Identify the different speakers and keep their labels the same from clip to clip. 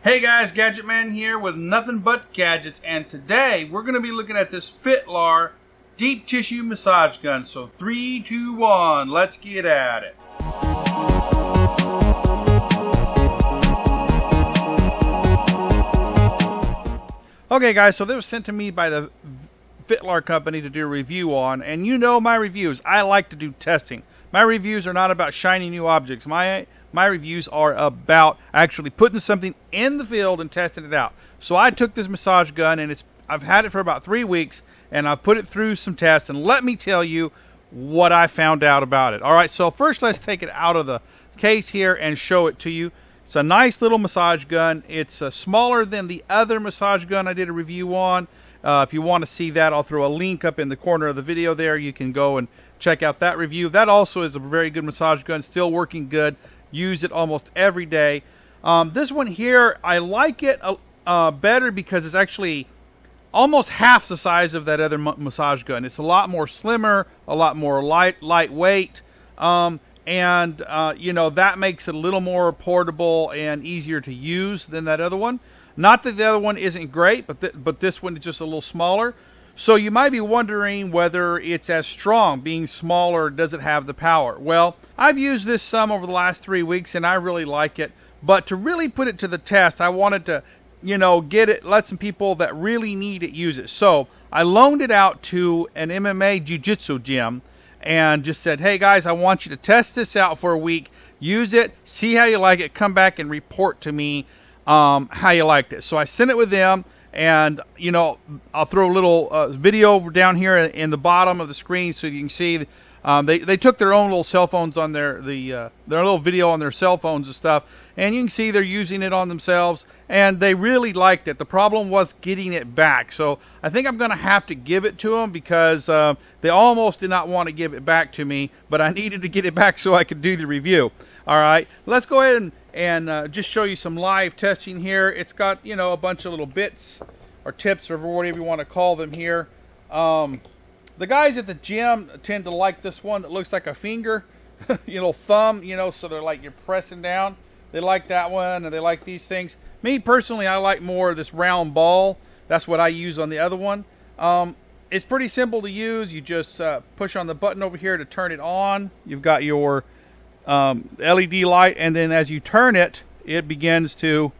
Speaker 1: Hey guys, Gadget Man here with nothing but gadgets, and today we're going to be looking at this Fitlar deep tissue massage gun. So 3, 2, 1, let's get at it. Okay guys, so this was sent to me by the Fitlar company to do a review on, and you know my reviews. I like to do testing. My reviews are not about shiny new objects. My reviews are about actually putting something in the field and testing it out. So I took this massage gun, and I've had it for about 3 weeks, and I've put it through some tests, and let me tell you what I found out about it. All right, so first let's take it out of the case here and show it to you. It's a nice little massage gun. It's smaller than the other massage gun I did a review on. If you want to see that, I'll throw a link up in the corner of the video there. You can go and check out that review. That also is a very good massage gun, still working good. Use it almost every day. This one here, I like it better because it's actually almost half the size of that other massage gun. It's a lot more slimmer, a lot more lightweight, and you know, that makes it a little more portable and easier to use than that other one. Not that the other one isn't great, but this one is just a little smaller. So you might be wondering whether it's as strong. Being smaller, does it have the power? Well, I've used this some over the last 3 weeks, and I really like it. But to really put it to the test, I wanted to, you know, let some people that really need it use it. So I loaned it out to an MMA jiu-jitsu gym and just said, hey guys, I want you to test this out for a week. Use it, see how you like it, come back and report to me how you liked it. So I sent it with them. And, you know, I'll throw a little video over down here in the bottom of the screen so you can see. They took their own little cell phones on their little video on their cell phones and stuff. And you can see they're using it on themselves. And they really liked it. The problem was getting it back. So I think I'm going to have to give it to them because they almost did not want to give it back to me. But I needed to get it back so I could do the review. All right, let's go ahead and just show you some live testing here. It's got, you know, a bunch of little bits or tips or whatever you want to call them here. The guys at the gym tend to like this one that looks like a finger, you know, thumb, you know, so they're like you're pressing down. They like that one, and they like these things. Me personally, I like more of this round ball. That's what I use on the other one. It's pretty simple to use. You just push on the button over here to turn it on. You've got your LED light, and then as you turn it, it begins to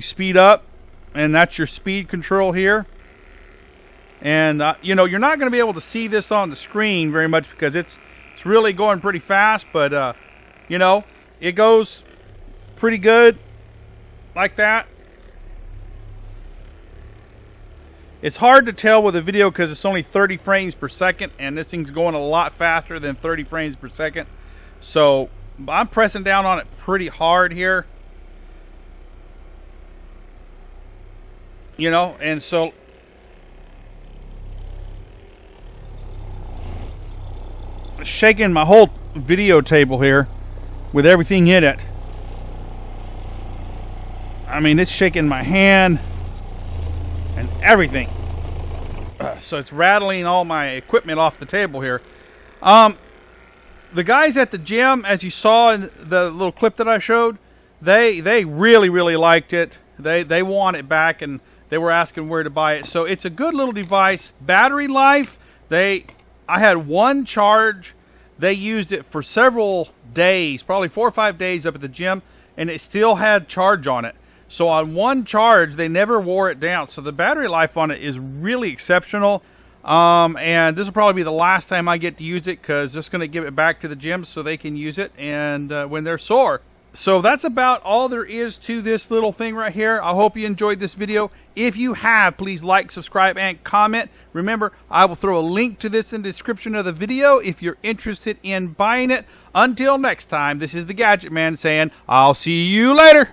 Speaker 1: speed up, and that's your speed control here. And you know, you're not going to be able to see this on the screen very much because it's really going pretty fast, but you know, it goes pretty good like that. It's hard to tell with a video because it's only 30 frames per second, and this thing's going a lot faster than 30 frames per second. So I'm pressing down on it pretty hard here, you know, and so shaking my whole video table here with everything in it. I mean, it's shaking my hand and everything. So it's rattling all my equipment off the table here. The guys at the gym, as you saw in the little clip that I showed, they really liked it. They want it back, and they were asking where to buy it. So it's a good little device. Battery life, I had one charge. They used it for several days, probably 4 or 5 days up at the gym, and it still had charge on it. So on one charge, they never wore it down. So the battery life on it is really exceptional. And this will probably be the last time I get to use it because just going to give it back to the gym so they can use it and when they're sore. So that's about all there is to this little thing right here. I hope you enjoyed this video. If you have, please like, subscribe, and comment. Remember, I will throw a link to this in the description of the video if you're interested in buying it. Until next time, this is the Gadget Man saying, I'll see you later.